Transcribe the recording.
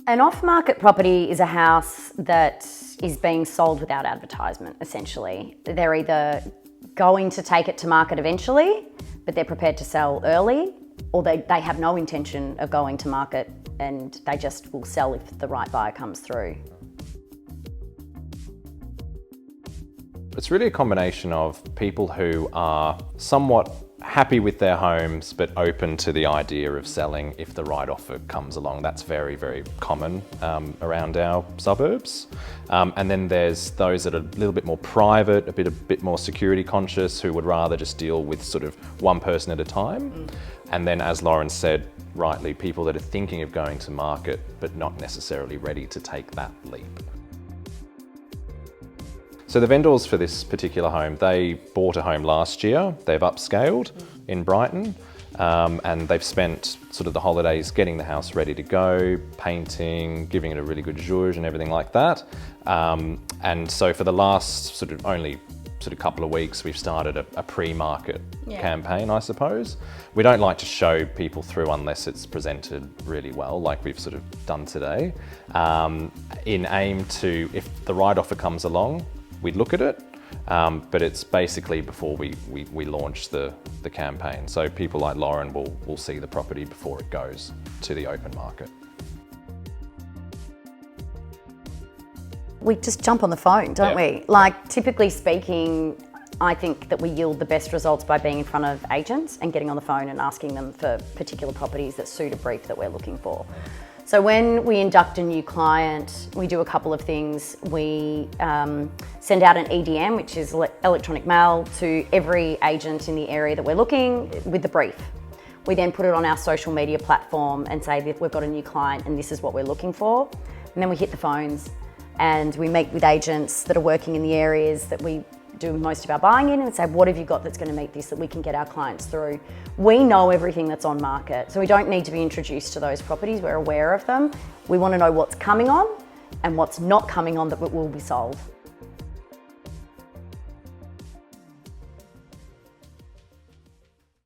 An off-market property is a house that is being sold without advertisement, essentially. They're either going to take it to market eventually, but they're prepared to sell early, or they have no intention of going to market and they just will sell if the right buyer comes through. It's really a combination of people who are somewhat happy with their homes but open to the idea of selling if the right offer comes along. That's very, very common around our suburbs. And then there's those that are a little bit more private, a bit more security conscious, who would rather just deal with sort of one person at a time. And then, as Lauren said rightly, people that are thinking of going to market but not necessarily ready to take that leap. So the vendors for this particular home, they bought a home last year. They've upscaled in Brighton, and they've spent sort of the holidays getting the house ready to go, painting, giving it a really good zhuzh and everything like that. And so for the last only couple of weeks, we've started a pre-market campaign, I suppose. We don't like to show people through unless it's presented really well, like we've sort of done today, in aim to, if the right offer comes along, we'd look at it, but it's basically before we launch the campaign. So people like Lauren will see the property before it goes to the open market. We just jump on the phone, don't we? Like, typically speaking, I think that we yield the best results by being in front of agents and getting on the phone and asking them for particular properties that suit a brief that we're looking for. So when we induct a new client, we do a couple of things. We send out an EDM, which is electronic mail, to every agent in the area that we're looking with the brief. We then put it on our social media platform and say that we've got a new client and this is what we're looking for. And then we hit the phones and we meet with agents that are working in the areas that we do most of our buying in and say, what have you got that's going to meet this that we can get our clients through? We know everything that's on market, so we don't need to be introduced to those properties. We're aware of them. We want to know what's coming on and what's not coming on that will be sold.